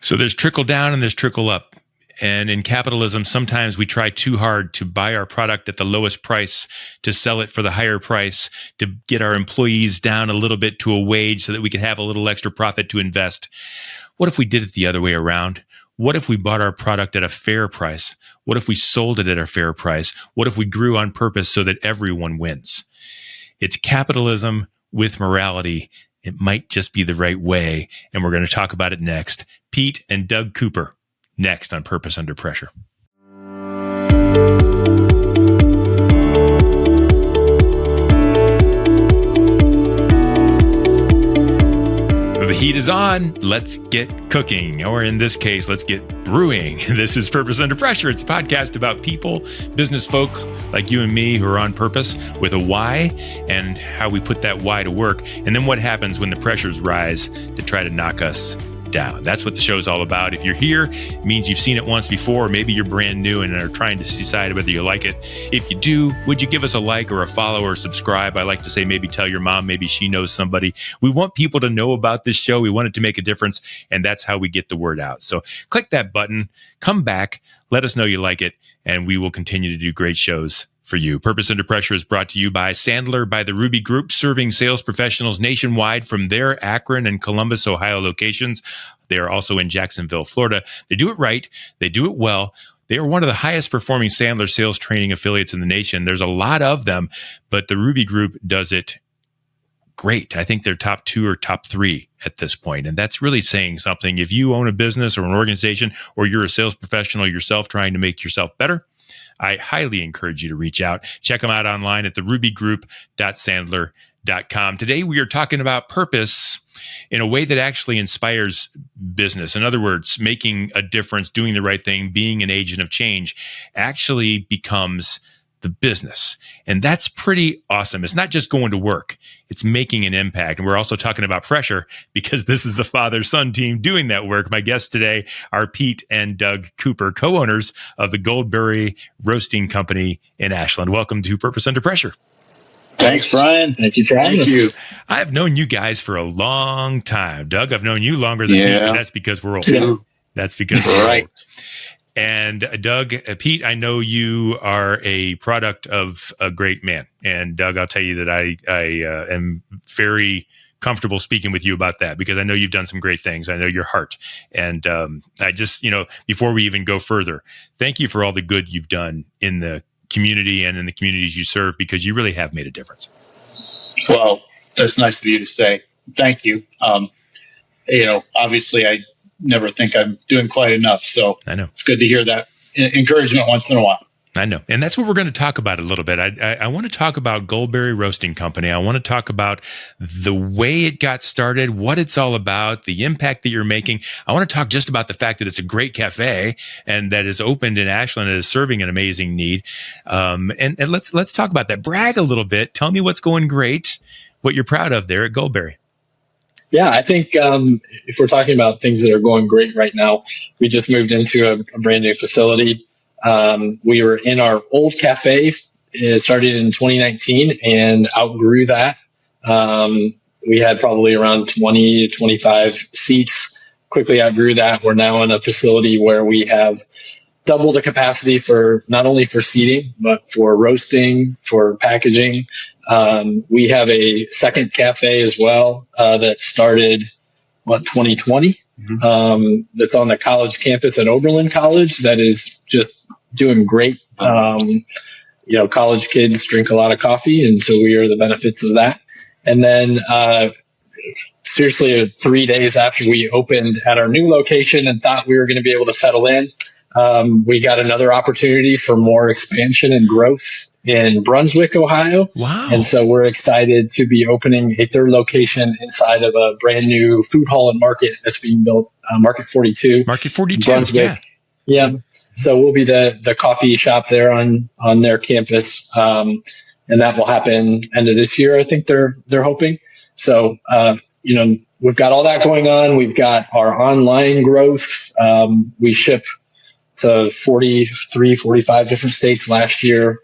So there's trickle down and there's trickle up. And in capitalism, sometimes we try too hard to buy our product at the lowest price, to sell it for the higher price, to get our employees down a little bit to a wage so that we can have a little extra profit to invest. What if we did it the other way around? What if we bought our product at a fair price? What if we sold it at a fair price? What if we grew on purpose so that everyone wins? It's capitalism with morality. It might just be the right way, and we're going to talk about it next. Pete and Doug Cooper, next on Purpose Under Pressure. The heat is on. Let's get cooking, or in this case, let's get brewing. This is Purpose Under Pressure. It's a podcast about people, business folk like you and me who are on purpose with a why, and how we put that why to work, and then what happens when the pressures rise to try to knock us down. That's what the show is all about. If you're here, it means you've seen it once before, or maybe you're brand new and are trying to decide whether you like it. If you do, would you give us a like or a follow or subscribe? I like to say maybe tell your mom, maybe she knows somebody. We want people to know about this show. We want it to make a difference, and that's how we get the word out. So click that button, come back, let us know you like it, and we will continue to do great shows for you. Purpose Under Pressure is brought to you by Sandler by the Ruby Group, serving sales professionals nationwide from their Akron and Columbus, Ohio locations. They are also in Jacksonville, Florida. They do it right. They do it well. They are one of the highest performing Sandler sales training affiliates in the nation. There's a lot of them, but the Ruby Group does it great. I think they're top 2 or top 3 at this point. And that's really saying something. If you own a business or an organization, or you're a sales professional yourself trying to make yourself better, I highly encourage you to reach out. Check them out online at therubygroup.sandler.com. Today, we are talking about purpose in a way that actually inspires business. In other words, making a difference, doing the right thing, being an agent of change actually becomes the business. And that's pretty awesome. It's not just going to work. It's making an impact. And we're also talking about pressure, because this is the father-son team doing that work. My guests today are Pete and Doug Cooper, co-owners of the Goldberry Roasting Company in Ashland. Welcome to Purpose Under Pressure. Thanks, Bryan. Thank you for having us. I've known you guys for a long time. Doug, I've known you longer than Pete, but that's because we're old. Yeah. That's because we're right. old. And Doug, Pete, I know you are a product of a great man. And Doug, I'll tell you that I am very comfortable speaking with you about that, because I know you've done some great things. I know your heart. And I just, before we even go further, thank you for all the good you've done in the community and in the communities you serve, because you really have made a difference. Well, that's nice of you to say. Thank you. Obviously I never think I'm doing quite enough. So I know it's good to hear that encouragement once in a while. I know. And that's what we're going to talk about a little bit. I want to talk about Goldberry Roasting Company. I want to talk about the way it got started, what it's all about, the impact that you're making. I want to talk just about the fact that it's a great cafe and that is opened in Ashland and is serving an amazing need. And let's talk about that. Brag a little bit. Tell me what's going great, what you're proud of there at Goldberry. Yeah, I think if we're talking about things that are going great right now, we just moved into a brand new facility. We were in our old cafe, started in 2019, and outgrew that. We had probably around 20 to 25 seats. Quickly outgrew that. We're now in a facility where we have double the capacity for not only for seating, but for roasting, for packaging. We have a second cafe as well that started, 2020. Mm-hmm. That's on the college campus at Oberlin College. That is just doing great. College kids drink a lot of coffee, and so we are the benefits of that. And then, seriously, 3 days after we opened at our new location and thought we were going to be able to settle in, we got another opportunity for more expansion and growth in Brunswick, Ohio. Wow. And so we're excited to be opening a third location inside of a brand new food hall and market that's being built, Market 42. Market 42, Brunswick. Yeah. So we'll be the coffee shop there on their campus. And that will happen end of this year, I think they're hoping. So, we've got all that going on. We've got our online growth. We ship to 43, 45 different states last year.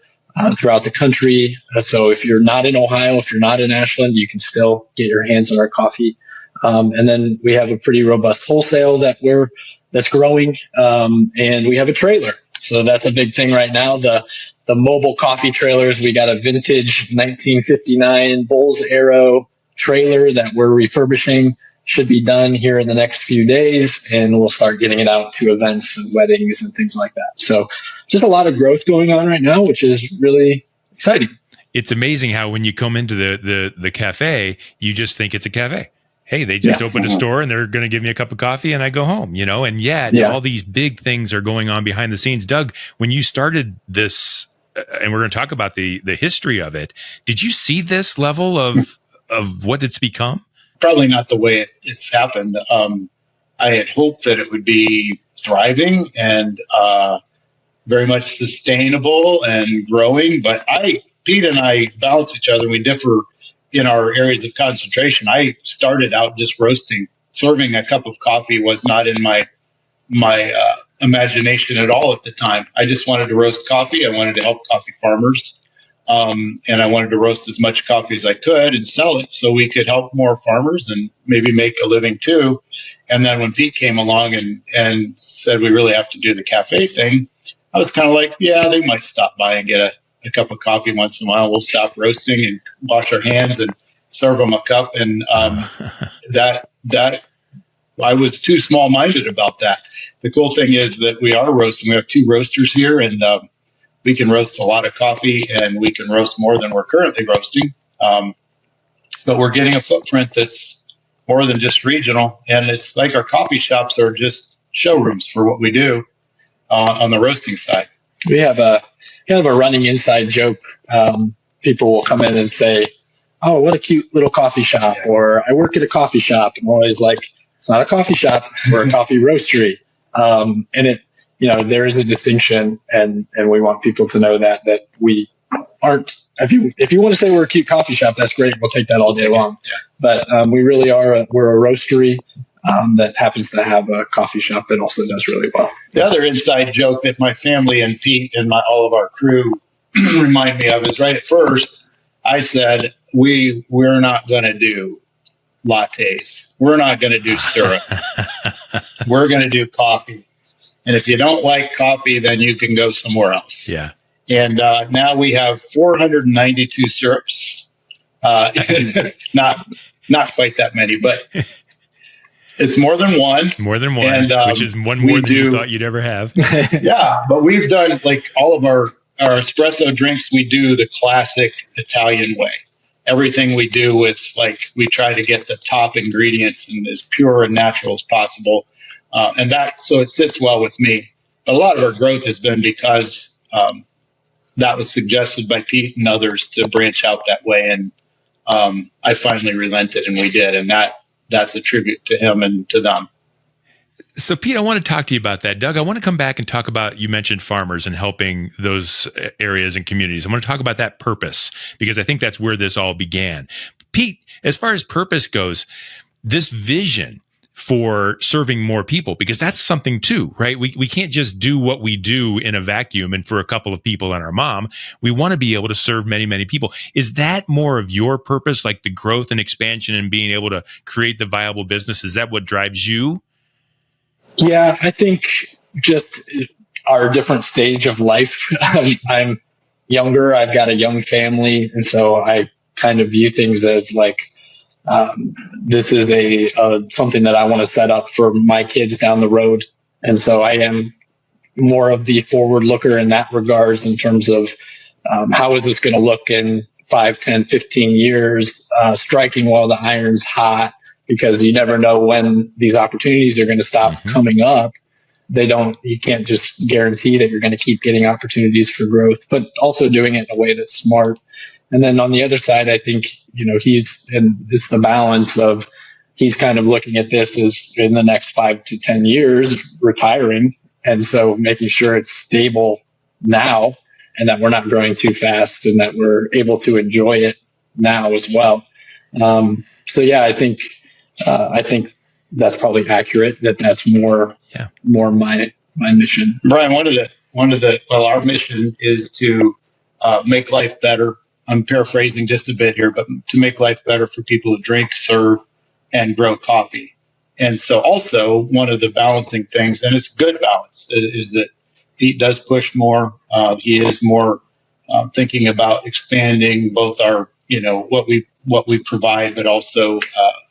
Throughout the country. So if you're not in Ohio, if you're not in Ashland, you can still get your hands on our coffee. And then we have a pretty robust wholesale that's growing. And we have a trailer. So that's a big thing right now. The mobile coffee trailers, we got a vintage 1959 Bulls Arrow trailer that we're refurbishing. Should be done here in the next few days, and we'll start getting it out to events and weddings and things like that. So just a lot of growth going on right now, which is really exciting. It's amazing how when you come into the cafe, you just think it's a cafe. Hey, they just opened a store and they're going to give me a cup of coffee and I go home, and yet all these big things are going on behind the scenes. Doug, when you started this, and we're going to talk about the history of it, did you see this level of what it's become? Probably not the way it's happened. I had hoped that it would be thriving and very much sustainable and growing, but Pete and I balance each other. We differ in our areas of concentration. I started out just roasting. Serving a cup of coffee was not in my imagination at all at the time. I just wanted to roast coffee. I wanted to help coffee farmers. And I wanted to roast as much coffee as I could and sell it so we could help more farmers and maybe make a living too. And then when Pete came along and said we really have to do the cafe thing, I was kind of like, yeah, they might stop by and get a cup of coffee once in a while. We'll stop roasting and wash our hands and serve them a cup. And that I was too small-minded about that. The cool thing is that we are roasting. We have 2 roasters here, and we can roast a lot of coffee, and we can roast more than we're currently roasting. But we're getting a footprint that's more than just regional. And it's like our coffee shops are just showrooms for what we do on the roasting side. We have a running inside joke. People will come in and say, "Oh, what a cute little coffee shop," or "I work at a coffee shop." And I'm always like, it's not a coffee shop. We're a coffee roastery. And there is a distinction, and we want people to know that we aren't. If you want to say we're a cute coffee shop, that's great. We'll take that all day long. But we really are. We're a roastery that happens to have a coffee shop that also does really well. The other inside joke that my family and Pete and all of our crew remind me of is right at first, I said we're not going to do lattes. We're not going to do syrup. We're going to do coffee. And if you don't like coffee, then you can go somewhere else. Yeah. And now we have 492 syrups. Not quite that many, but it's more than one. More than one, and, which is one more than you thought you'd ever have. Yeah, but we've done all of our espresso drinks. We do the classic Italian way. Everything we do with we try to get the top ingredients and as pure and natural as possible. So it sits well with me. But a lot of our growth has been because that was suggested by Pete and others to branch out that way. And I finally relented, and we did. And that's a tribute to him and to them. So, Pete, I want to talk to you about that. Doug, I want to come back and talk about, you mentioned farmers and helping those areas and communities. I want to talk about that purpose, because I think that's where this all began. Pete, as far as purpose goes, this vision for serving more people, because that's something too, right? We can't just do what we do in a vacuum and for a couple of people and our mom. We want to be able to serve many, many people. Is that more of your purpose, like the growth and expansion and being able to create the viable business? Is that what drives you? Yeah, I think just our different stage of life. I'm younger. I've got a young family. And so I kind of view things as this is something that I want to set up for my kids down the road. And so I am more of the forward looker in that regards, in terms of how is this going to look in 5, 10, 15 years, striking while the iron's hot, because you never know when these opportunities are going to stop coming up. You can't just guarantee that you're going to keep getting opportunities for growth, but also doing it in a way that's smart. And then on the other side, I think, it's the balance of, he's kind of looking at this as in the next 5 to 10 years, retiring. And so making sure it's stable now, and that we're not growing too fast, and that we're able to enjoy it now as well. So yeah, I think that's probably accurate. That's more my mission. Bryan, our mission is to make life better. I'm paraphrasing just a bit here, but to make life better for people who drink, serve, and grow coffee. And so also one of the balancing things, and it's good balance, is that Pete does push more. He is more thinking about expanding both our, what we provide, but also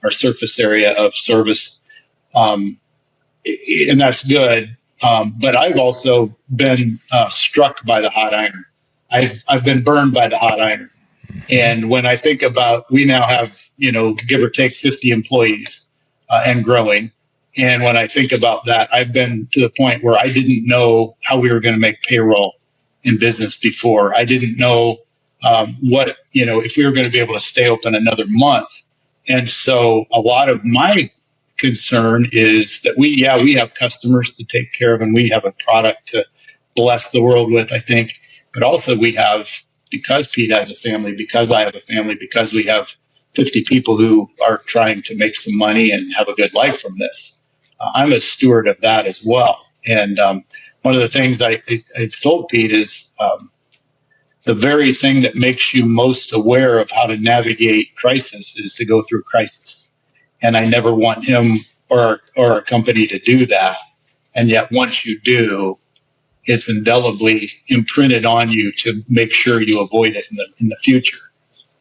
our surface area of service. And that's good. But I've also been struck by the hot iron. I've been burned by the hot iron. And when I think about, we now have, give or take 50 employees and growing. And when I think about that, I've been to the point where I didn't know how we were going to make payroll in business before. I didn't know if we were going to be able to stay open another month. And so a lot of my concern is that we have customers to take care of, and we have a product to bless the world with, I think. But also we have, because Pete has a family, because I have a family, because we have 50 people who are trying to make some money and have a good life from this. I'm a steward of that as well. And one of the things I told Pete is the very thing that makes you most aware of how to navigate crisis is to go through crisis. And I never want him or a company to do that. And yet once you do, it's indelibly imprinted on you to make sure you avoid it in the future.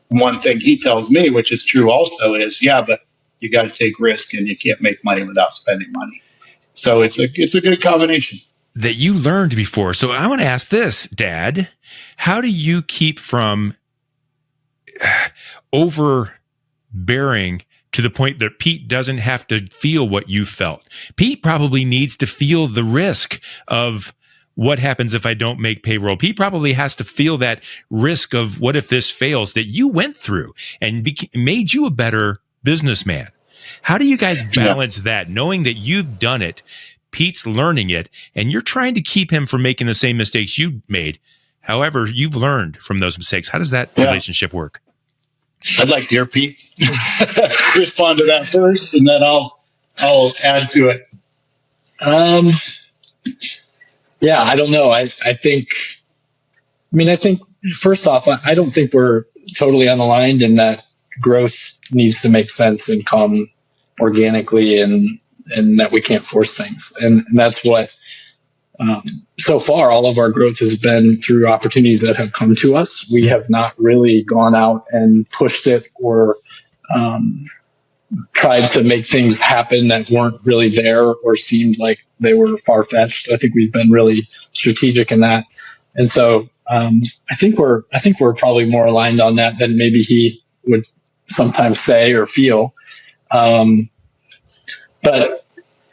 One thing he tells me, which is true also, is, but you got to take risk, and you can't make money without spending money. So it's a good combination that you learned before. So I want to ask this, Dad, how do you keep from overbearing to the point that Pete doesn't have to feel what you felt? Pete probably needs to feel the risk of what happens if I don't make payroll. Pete probably has to feel that risk of what if this fails that you went through and made you a better businessman. How do you guys balance that, knowing that you've done it, Pete's learning it, and you're trying to keep him from making the same mistakes you made? However, you've learned from those mistakes. How does that relationship work? I'd like to hear Pete respond to that first, and then I'll add to it. I don't know. I think first off, I don't think we're totally unaligned in that growth needs to make sense and come organically, and that we can't force things. And that's what, so far, all of our growth has been through opportunities that have come to us. We have not really gone out and pushed it or tried to make things happen that weren't really there or seemed like they were far-fetched. I think we've been really strategic in that. And so I think we're probably more aligned on that than maybe he would sometimes say or feel. But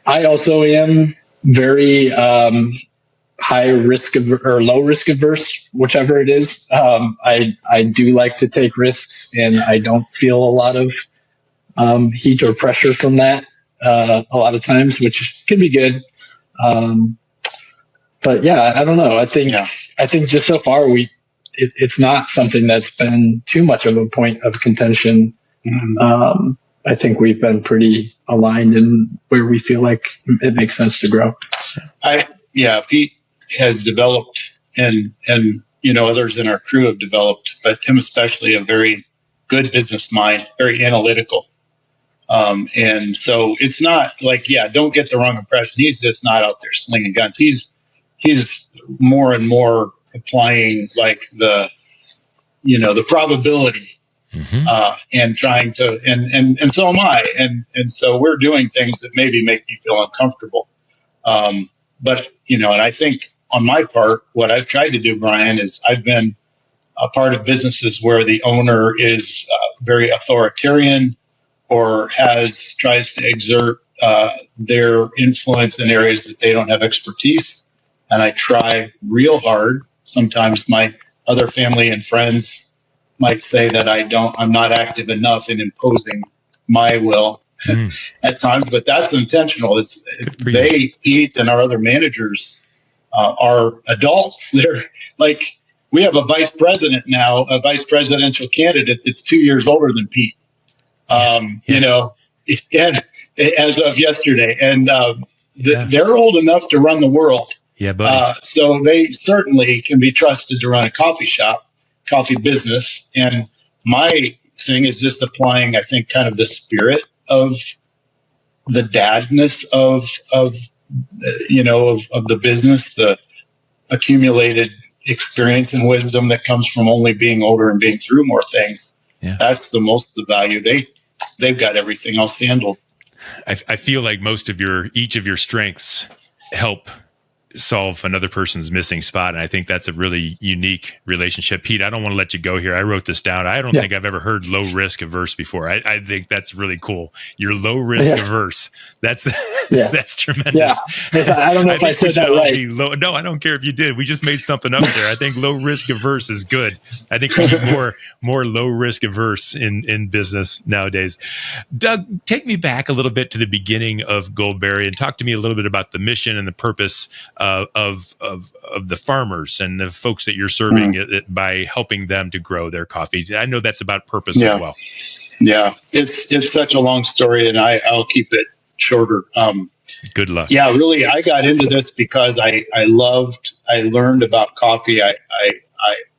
I also am very high risk or low risk averse, whichever it is. I do like to take risks, and I don't feel a lot of heat or pressure from that a lot of times, which can be good. But I don't know. I think just so far it's not something that's been too much of a point of contention. Mm-hmm. I think we've been pretty aligned in where we feel like it makes sense to grow. Pete has developed, and others in our crew have developed, but him especially, a very good business mind, very analytical. And so it's not like, don't get the wrong impression. He's just not out there slinging guns. He's more and more applying like the probability. Mm-hmm. And trying to, and so am I. And so we're doing things that maybe make me feel uncomfortable. But, and I think on my part, what I've tried to do, Bryan, is I've been a part of businesses where the owner is very authoritarian or tries to exert their influence in areas that they don't have expertise. And I try real hard. Sometimes my other family and friends might say that I'm not active enough in imposing my will at times, but that's intentional. They, Pete, and our other managers are adults. They're like, we have a vice president now, a vice presidential candidate that's 2 years older than Pete. And as of yesterday, and they're old enough to run the world. Yeah, buddy. So they certainly can be trusted to run a coffee business. And my thing is just applying, I think, kind of the spirit of the dadness of the business, the accumulated experience and wisdom that comes from only being older and being through more things. Yeah. That's the most of the value. They've got everything else handled. I feel like each of your strengths help solve another person's missing spot. And I think that's a really unique relationship. Pete, I don't want to let you go here. I wrote this down. I don't think I've ever heard low risk averse before. I think that's really cool. You're low risk averse. That's that's tremendous. Yeah. I don't know if I said that right. No, I don't care if you did. We just made something up there. I think low risk averse is good. I think we need more low risk averse in business nowadays. Doug, take me back a little bit to the beginning of Goldberry and talk to me a little bit about the mission and the purpose of the farmers and the folks that you're serving by helping them to grow their coffee. I know that's about purpose as well. Yeah, it's such a long story, and I'll keep it shorter. Good luck. Yeah, really, I got into this because I learned about coffee. I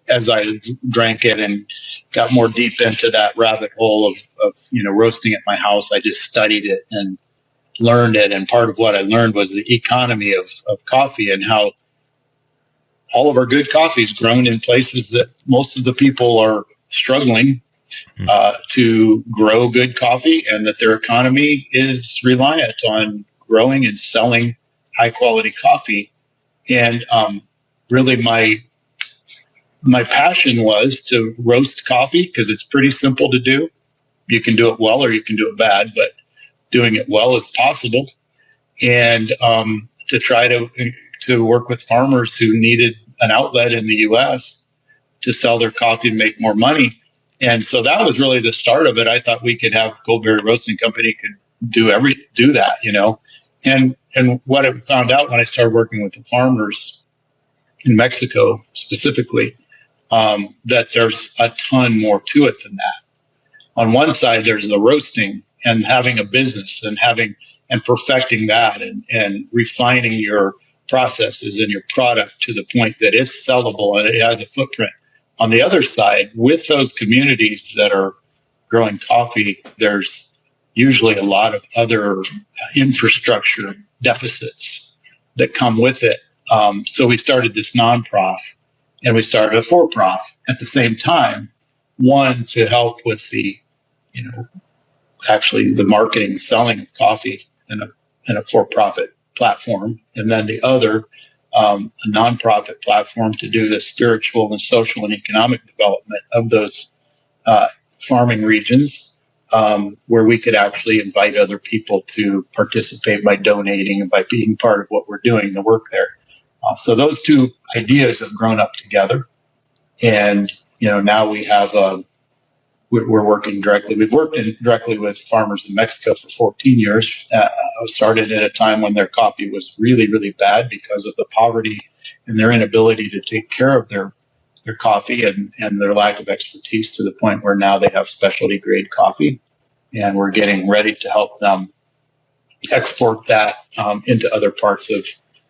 as I drank it and got more deep into that rabbit hole of roasting at my house, I just studied it and learned it. And part of what I learned was the economy of coffee and how all of our good coffee is grown in places that most of the people are struggling to grow good coffee, and that their economy is reliant on growing and selling high quality coffee. And really my passion was to roast coffee because it's pretty simple to do. You can do it well or you can do it bad, but doing it well is possible. And to try to work with farmers who needed an outlet in the U.S. to sell their coffee and make more money. And so that was really the start of it. I thought we could have Goldberry Roasting Company could do that, And what I found out when I started working with the farmers in Mexico specifically, that there's a ton more to it than that. On one side, there's the roasting and having a business and perfecting that and refining your processes and your product to the point that it's sellable and it has a footprint. On the other side, with those communities that are growing coffee, there's usually a lot of other infrastructure deficits that come with it. So we started this non-prof and we started a for-prof at the same time. One, to help with the, actually the marketing, selling of coffee in a for-profit platform. And then the other, a nonprofit platform to do the spiritual and social and economic development of those farming regions, where we could actually invite other people to participate by donating and by being part of what we're doing, the work there. So those two ideas have grown up together. And, now we have we're working directly. We've worked directly with farmers in Mexico for 14 years. Started at a time when their coffee was really, really bad because of the poverty and their inability to take care of their coffee and their lack of expertise, to the point where now they have specialty grade coffee. And we're getting ready to help them export that into other parts of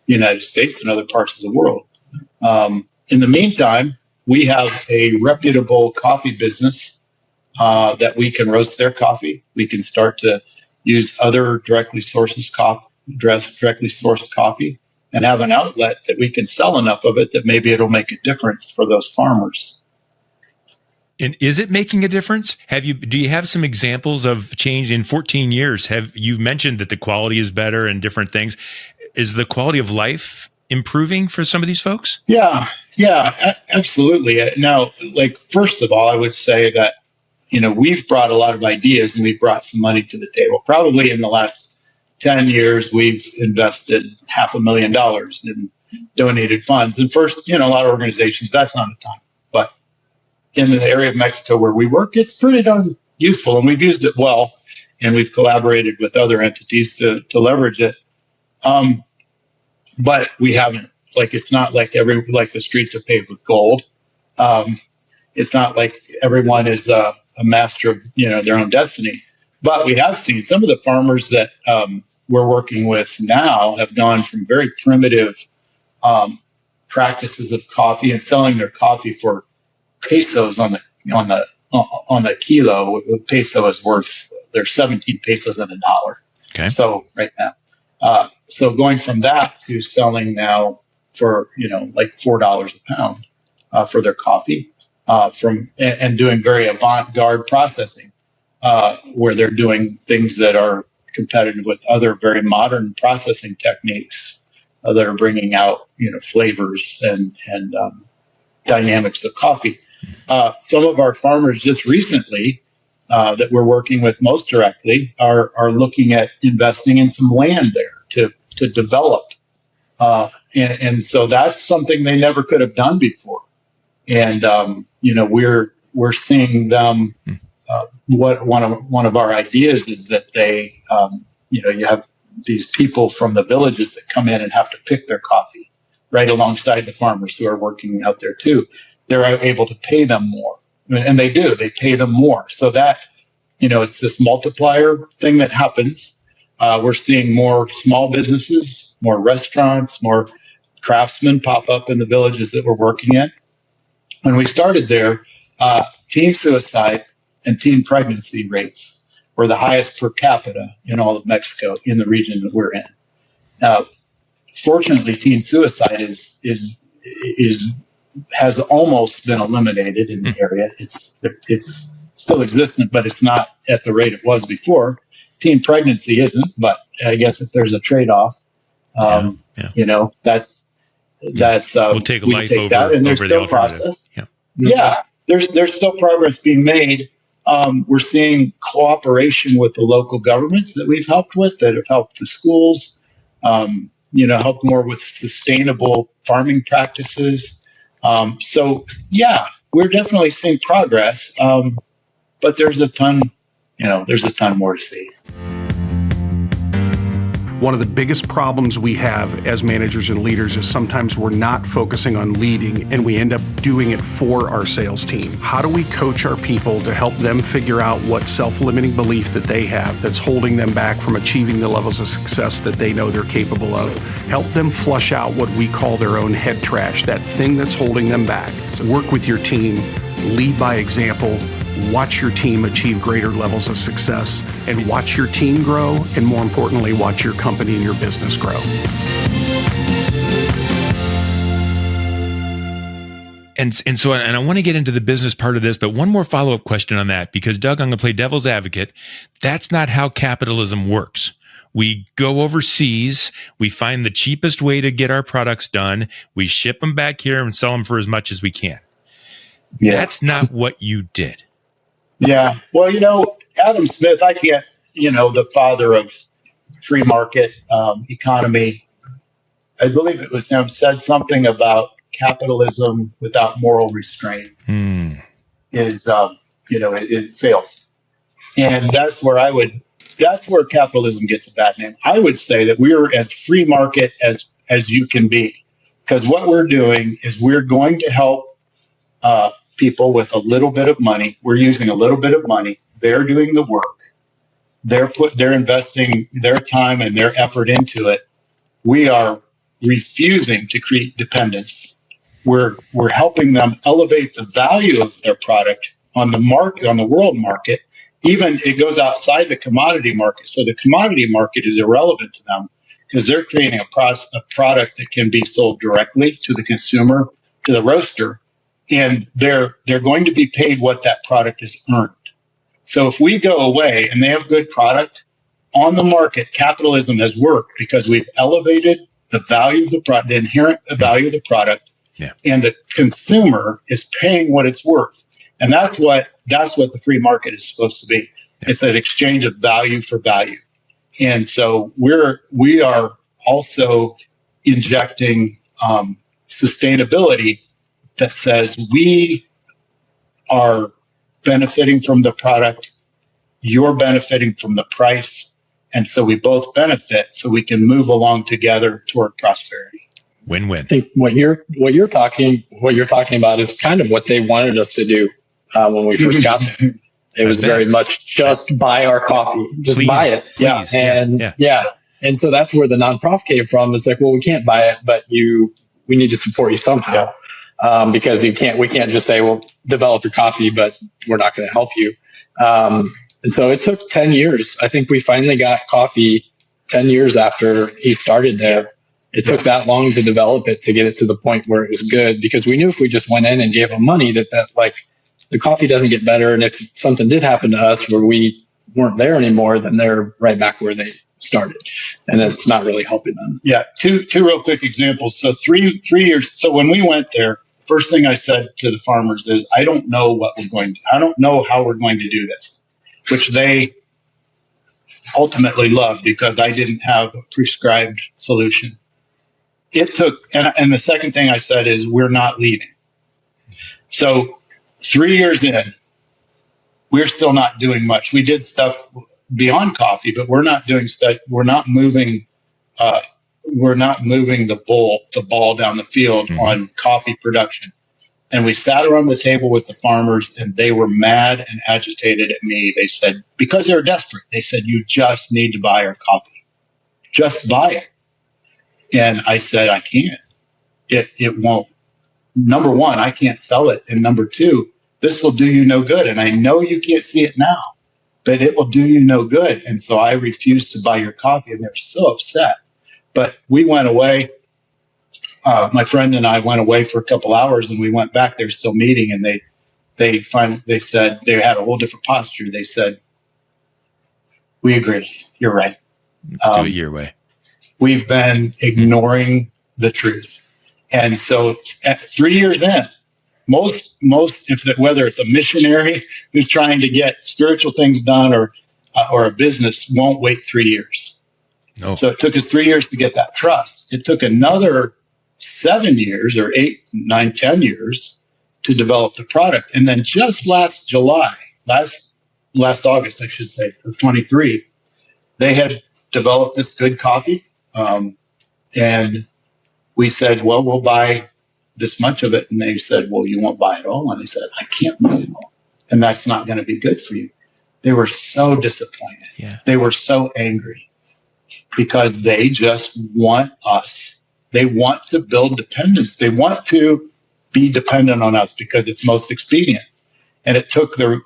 the United States and other parts of the world. In the meantime, we have a reputable coffee business that we can roast their coffee. We can start to use other directly sourced coffee and have an outlet that we can sell enough of it that maybe it'll make a difference for those farmers. And is it making a difference? Do you have some examples of change in 14 years? You've mentioned that the quality is better and different things. Is the quality of life improving for some of these folks? Yeah, absolutely. Now, first of all, I would say that, we've brought a lot of ideas and we've brought some money to the table. Probably in the last 10 years, we've invested $500,000 in donated funds. And first, a lot of organizations, that's not a ton. But in the area of Mexico where we work, it's pretty darn useful. And we've used it well. And we've collaborated with other entities to leverage it. But we haven't, it's not like the streets are paved with gold. It's not like everyone is a master of, their own destiny. But we have seen some of the farmers that we're working with now have gone from very primitive practices of coffee and selling their coffee for pesos on the kilo. A peso is worth they're 17 pesos and $1. Okay. So right now, so going from that to selling now for, like $4 a pound for their coffee, and doing very avant-garde processing, where they're doing things that are competitive with other very modern processing techniques that are bringing out, flavors and dynamics of coffee. Some of our farmers just recently that we're working with most directly are looking at investing in some land there to develop. And so that's something they never could have done before. And, we're seeing them, what one of our ideas is that they, you have these people from the villages that come in and have to pick their coffee right alongside the farmers who are working out there too. They're able to pay them more, and they pay them more. So that, it's this multiplier thing that happens. We're seeing more small businesses, more restaurants, more craftsmen pop up in the villages that we're working in. When we started there, teen suicide and teen pregnancy rates were the highest per capita in all of Mexico in the region that we're in. Fortunately, teen suicide has almost been eliminated in the area. It's still existent, but it's not at the rate it was before. Teen pregnancy isn't, but I guess if there's a trade-off, that's we'll take life over that, and there's over still the process. Yeah. There's still progress being made. We're seeing cooperation with the local governments that we've helped with, that have helped the schools, helped more with sustainable farming practices. So we're definitely seeing progress, but there's a ton more to see. One of the biggest problems we have as managers and leaders is sometimes we're not focusing on leading and we end up doing it for our sales team. How do we coach our people to help them figure out what self-limiting belief that they have that's holding them back from achieving the levels of success that they know they're capable of? Help them flush out what we call their own head trash, that thing that's holding them back. So work with your team, lead by example, watch your team achieve greater levels of success, and watch your team grow, and more importantly, watch your company and your business grow. And so I want to get into the business part of this, but one more follow-up question on that, because Doug, I'm going to play devil's advocate. That's not how capitalism works. We go overseas, we find the cheapest way to get our products done, we ship them back here and sell them for as much as we can. Yeah. That's not what you did. Yeah. Well, Adam Smith, I can't, the father of free market economy, I believe it was him, said something about capitalism without moral restraint is, it fails. And that's where capitalism gets a bad name. I would say that we're as free market as you can be, because what we're doing is we're going to help people with a little bit of money. We're using a little bit of money. They're doing the work. They're investing their time and their effort into it. We are refusing to create dependence. We're helping them elevate the value of their product on the market, on the world market. Even it goes outside the commodity market. So the commodity market is irrelevant to them because they're creating a product that can be sold directly to the consumer, to the roaster. And they're going to be paid what that product is earned. So if we go away and they have good product on the market, capitalism has worked because we've elevated the value of the product, the inherent value of the product, and the consumer is paying what it's worth. And that's what the free market is supposed to be. Yeah. It's an exchange of value for value. And so we are also injecting sustainability that says we are benefiting from the product, you're benefiting from the price, and so we both benefit so we can move along together toward prosperity. Win-win. I think what you're talking about is kind of what they wanted us to do when we first got there. It was very much just buy our coffee, just buy it. Please. And so that's where the nonprofit came from. It's like, well, we can't buy it, but we need to support you somehow. Because we can't just say, well, develop your coffee, but we're not going to help you. And so it took 10 years. I think we finally got coffee 10 years after he started there. It took that long to develop it, to get it to the point where it was good, because we knew if we just went in and gave them money that like the coffee doesn't get better. And if something did happen to us where we weren't there anymore, then they're right back where they started. And it's not really helping them. Yeah. Two real quick examples. So three years. So when we went there, first thing I said to the farmers is, I don't know how we're going to do this, which they ultimately loved because I didn't have a prescribed solution. It took, and the second thing I said is, we're not leaving. So 3 years in, we're still not doing much. We did stuff beyond coffee, but we're not doing stuff. We're not moving the ball down the field on coffee production. And we sat around the table with the farmers, and they were mad and agitated at me. They said, because they were desperate, they said, you just need to buy our coffee. Just buy it. And I said, I can't. It won't. Number one, I can't sell it. And number two, this will do you no good. And I know you can't see it now, but it will do you no good. And so I refused to buy your coffee. And they're so upset. But we went away. My friend and I went away for a couple hours, and we went back. They were still meeting, and they said, they had a whole different posture. They said, we agree. You're right. Let's do it your way. We've been ignoring the truth. And so at 3 years in, most whether it's a missionary who's trying to get spiritual things done or a business, won't wait 3 years. No. So it took us 3 years to get that trust. It took another 7 years or 8, 9, 10 years to develop the product. And then just last August, I should say, of 23, they had developed this good coffee. And we said, well, we'll buy this much of it. And they said, well, you won't buy it all. And I said, I can't buy it all. And that's not going to be good for you. They were so disappointed. Yeah. They were so angry because they just want us. They want to build dependence. They want to be dependent on us because it's most expedient. And it took the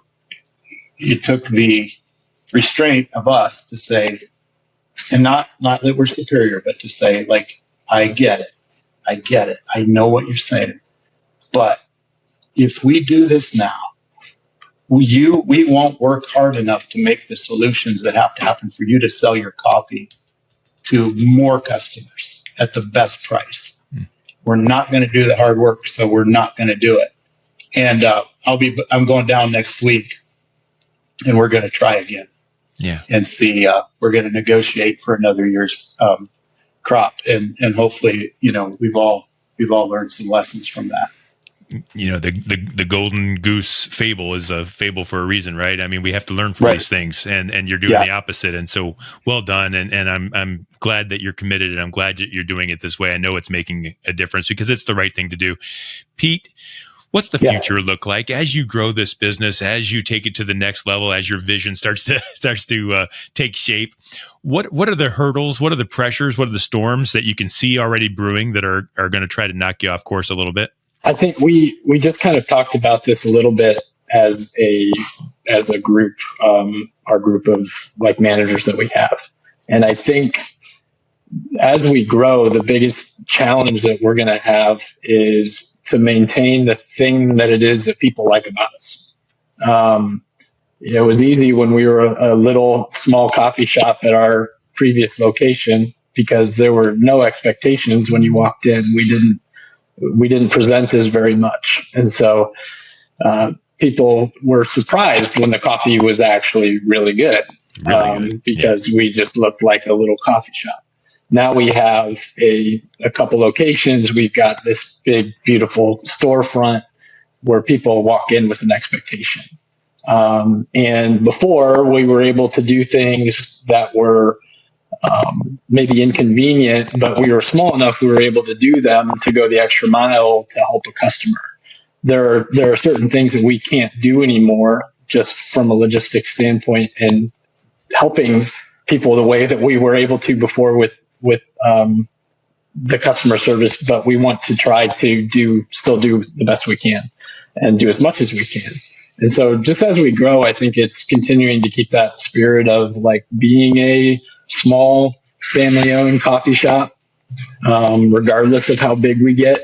restraint of us to say, and not that we're superior, but to say, like, I get it. I know what you're saying. But if we do this now, we won't work hard enough to make the solutions that have to happen for you to sell your coffee to more customers at the best price. We're not going to do the hard work, so we're not going to do it. And I'm going down next week, and we're going to try again. Yeah. And see, we're going to negotiate for another year's crop, and hopefully, we've all learned some lessons from that. The golden goose fable is a fable for a reason, right? I mean, we have to learn from these things, and you're doing the opposite. And so, well done. And I'm glad that you're committed, and I'm glad that you're doing it this way. I know it's making a difference because it's the right thing to do. Pete, what's the future look like as you grow this business, as you take it to the next level, as your vision starts to take shape? What are the hurdles? What are the pressures? What are the storms that you can see already brewing that are going to try to knock you off course a little bit? I think we just kind of talked about this a little bit as a group, our group of like managers that we have. And I think as we grow, the biggest challenge that we're going to have is to maintain the thing that it is that people like about us. It was easy when we were a little small coffee shop at our previous location because there were no expectations when you walked in. We didn't present as very much. And so people were surprised when the coffee was actually really good, because we just looked like a little coffee shop. Now we have a couple locations. We've got this big, beautiful storefront where people walk in with an expectation. And before, we were able to do things that were maybe inconvenient, but we were small enough, we were able to do them to go the extra mile to help a customer. There are certain things that we can't do anymore just from a logistics standpoint and helping people the way that we were able to before with the customer service, but we want to try to still do the best we can and do as much as we can. And so just as we grow, I think it's continuing to keep that spirit of like being a small family owned coffee shop, regardless of how big we get,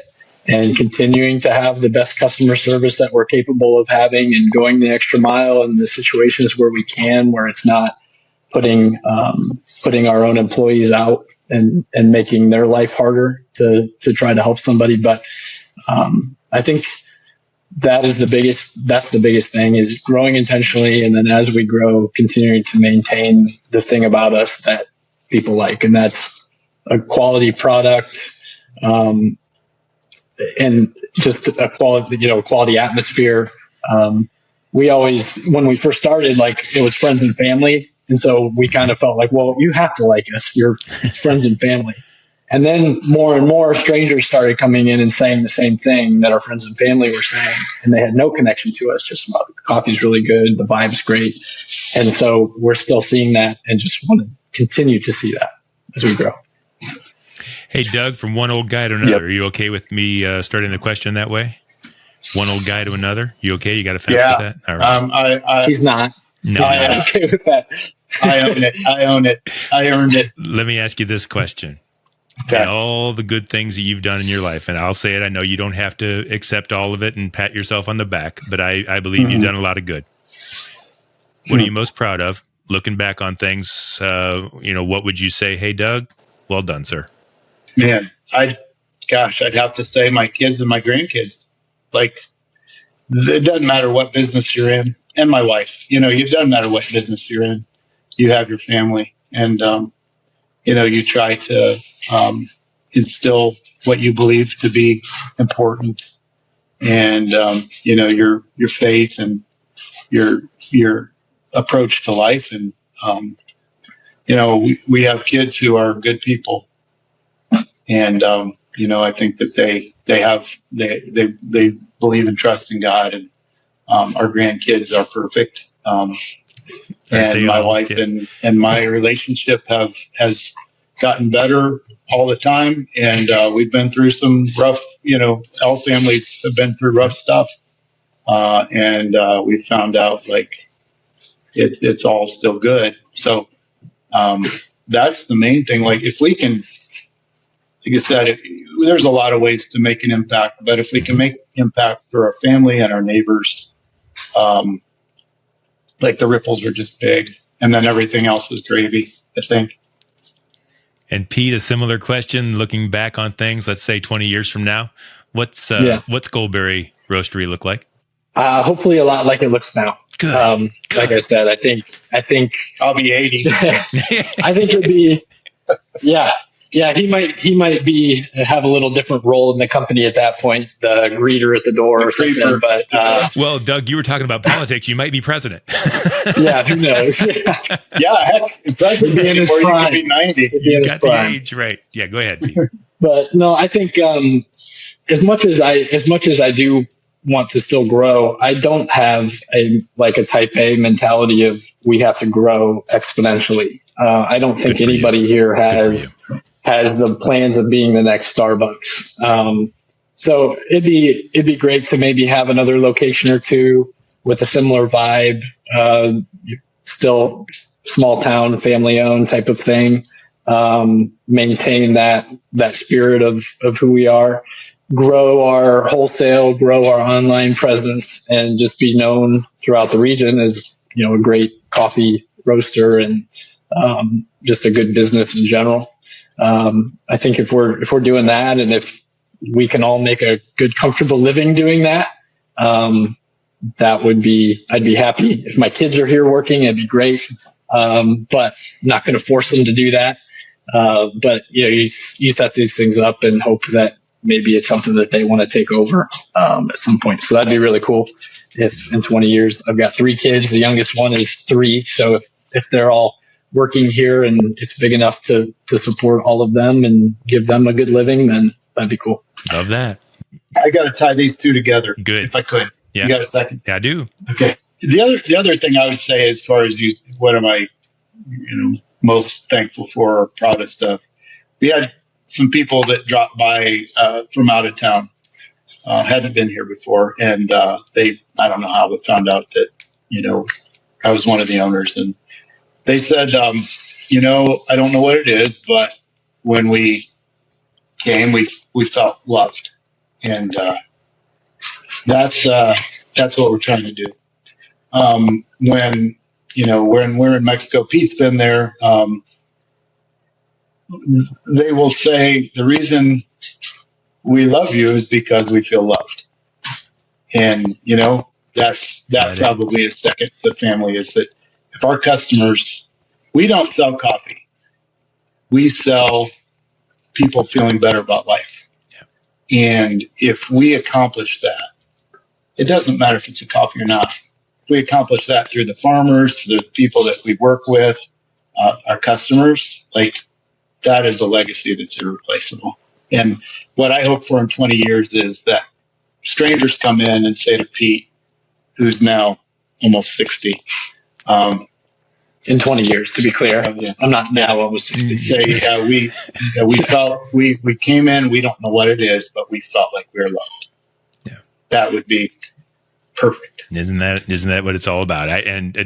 and continuing to have the best customer service that we're capable of having and going the extra mile in the situations where we can, where it's not putting our own employees out and making their life harder to try to help somebody. But I think that's the biggest thing, is growing intentionally. And then as we grow, continuing to maintain the thing about us that people like, and that's a quality product, and just a quality atmosphere. We always, when we first started, like, it was friends and family. And so we kind of felt like, well, you have to like us. It's friends and family. And then more and more strangers started coming in and saying the same thing that our friends and family were saying. And they had no connection to us, just about the coffee's really good, the vibe's great. And so we're still seeing that and just want to continue to see that as we grow. Hey, Doug, from one old guy to another, Are you okay with me starting the question that way? One old guy to another? You okay? You got to fence with that? All right. He's not. No, I'm okay with that. I own it. I own it. I earned it. Let me ask you this question. Okay. And all the good things that you've done in your life, and I'll say it, I know you don't have to accept all of it and pat yourself on the back, but I believe you've done a lot of good. What are you most proud of? Looking back on things, what would you say? Hey, Doug, well done, sir. Man, I'd have to say my kids and my grandkids. Like, it doesn't matter what business you're in, and my wife. It doesn't matter what business you're in. You have your family, and you try to instill what you believe to be important, and your faith and your approach to life. And we have kids who are good people, and I think that they believe and trust in God, and our grandkids are perfect. And my wife and my relationship has gotten better all the time. And we've been through some rough, all families have been through rough stuff. And we found out like it's all still good. So that's the main thing. Like, if we can, like I said, there's a lot of ways to make an impact, but if we can make impact for our family and our neighbors, like, the ripples are just big, and then everything else was gravy, I think. And Pete, a similar question, looking back on things, let's say 20 years from now, what's Goldberry Roastery look like? Hopefully a lot like it looks now. Good. Like I said, I think I'll be 80. I think it'd be, yeah, he might have a little different role in the company at that point, the greeter at the door or something. But well, Doug, you were talking about politics. You might be president. Yeah, who knows? Yeah, heck, president be in his before prime. You could be 90. You got the age right. Yeah, go ahead, Pete. But no, I think as much as I do want to still grow, I don't have a type A mentality of we have to grow exponentially. I don't think anybody here has the plans of being the next Starbucks. So it'd be great to maybe have another location or two with a similar vibe, still small town, family owned type of thing. Maintain that spirit of who we are, grow our wholesale, grow our online presence, and just be known throughout the region as, a great coffee roaster and just a good business in general. I think if we're doing that, and if we can all make a good, comfortable living doing that, I'd be happy. If my kids are here working, it'd be great. But I'm not going to force them to do that. But you set these things up and hope that maybe it's something that they want to take over at some point. So that'd be really cool if in 20 years. I've got 3 kids. The youngest one is 3. So if they're all working here and it's big enough to support all of them and give them a good living, then that'd be cool. Love that. I got to tie these two together. Good. If I could. Yeah. You got a second? Yeah, I do. Okay. The other thing I would say, as far as what am I, most thankful for or proudest of, we had some people that dropped by from out of town hadn't been here before, and I don't know how, but found out that I was one of the owners, and they said, I don't know what it is, but when we came, we felt loved, and that's what we're trying to do. When we're in Mexico, Pete's been there. They will say the reason we love you is because we feel loved, and that's probably is second to family. Is that if our customers, we don't sell coffee, we sell people feeling better about life. Yeah. And if we accomplish that, it doesn't matter if it's a coffee or not. If we accomplish that through the farmers, through the people that we work with, our customers, like that is a legacy that's irreplaceable. And what I hope for in 20 years is that strangers come in and say to Pete, who's now almost 60, in 20 years, to be clear, I'm not now almost 60. Say, we felt we came in, we don't know what it is, but we felt like we were loved. Yeah, that would be perfect. Isn't that what it's all about?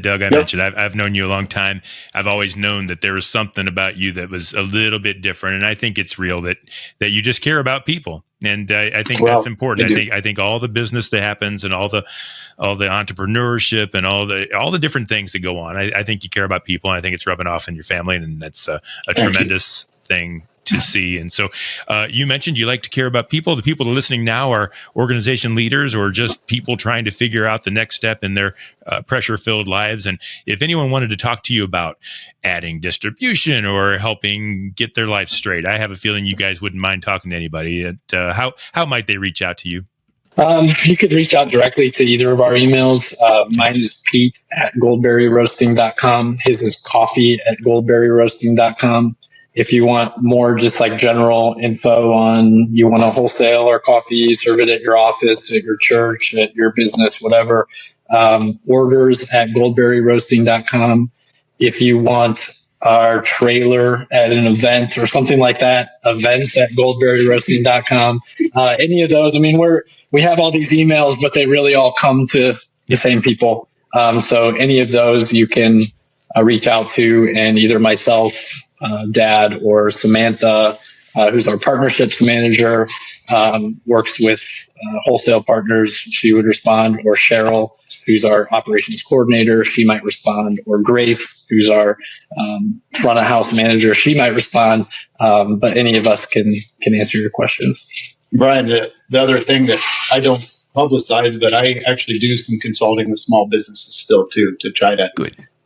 Doug, I mentioned I've known you a long time. I've always known that there was something about you that was a little bit different, and I think it's real that you just care about people, and I think that's important. I think all the business that happens and all the entrepreneurship and all the different things that go on. I think you care about people, and I think it's rubbing off in your family, and that's a tremendous thing to see. And so you mentioned you like to care about people. The people that are listening now are organization leaders or just people trying to figure out the next step in their pressure-filled lives. And if anyone wanted to talk to you about adding distribution or helping get their life straight, I have a feeling you guys wouldn't mind talking to anybody. How might they reach out to you? You could reach out directly to either of our emails. Mine is Pete@goldberryroasting.com. His is coffee@goldberryroasting.com. If you want more just like general info on you want to wholesale our coffee, serve it at your office, at your church, at your business, whatever, orders@goldberryroasting.com. If you want our trailer at an event or something like that, events@goldberryroasting.com. Any of those, I mean, we have all these emails, but they really all come to the same people. So any of those you can reach out to, and either myself, Dad, or Samantha, who's our partnerships manager, works with wholesale partners. She would respond, or Cheryl, who's our operations coordinator. She might respond, or Grace, who's our front of house manager. She might respond, but any of us can answer your questions. Bryan, the other thing that I don't publicize, but I actually do some consulting with small businesses still too, to try to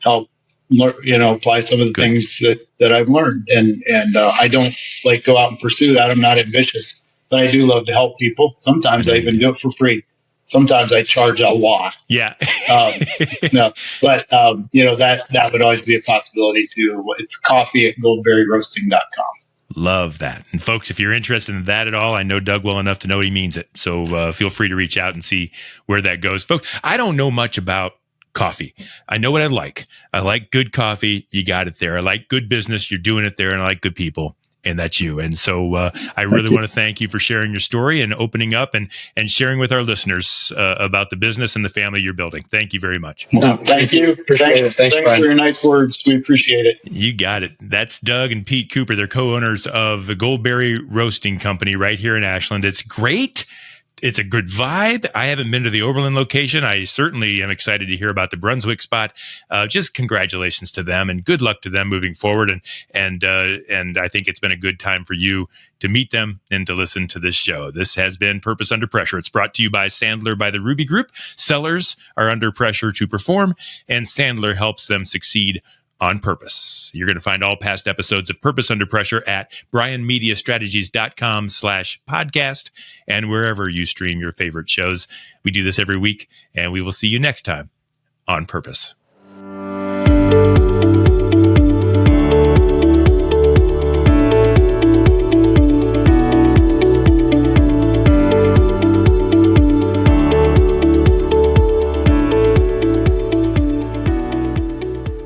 help apply some of the things that I've learned. And I don't like go out and pursue that. I'm not ambitious, but I do love to help people. Sometimes I even do it for free. Sometimes I charge a lot. Yeah. No, but that would always be a possibility too. It's coffee@goldberryroasting.com. Love that. And folks, if you're interested in that at all, I know Doug well enough to know he means it. So feel free to reach out and see where that goes. Folks, I don't know much about coffee. I know what I like. I like good coffee. You got it there. I like good business. You're doing it there. And I like good people. And that's you. And so I really want to thank you for sharing your story and opening up and sharing with our listeners about the business and the family you're building. Thank you very much. No, thank you. Appreciate it. Thanks for your nice words. We appreciate it. You got it. That's Doug and Pete Cooper. They're co-owners of the Goldberry Roasting Company right here in Ashland. It's great. It's a good vibe. I haven't been to the Oberlin location. I certainly am excited to hear about the Brunswick spot. Just congratulations to them and good luck to them moving forward. And I think it's been a good time for you to meet them and to listen to this show. This has been Purpose Under Pressure. It's brought to you by Sandler by the Ruby Group. Sellers are under pressure to perform, and Sandler helps them succeed on purpose. You're going to find all past episodes of Purpose Under Pressure at bryanmediastrategies.com/podcast and wherever you stream your favorite shows. We do this every week, and we will see you next time on Purpose.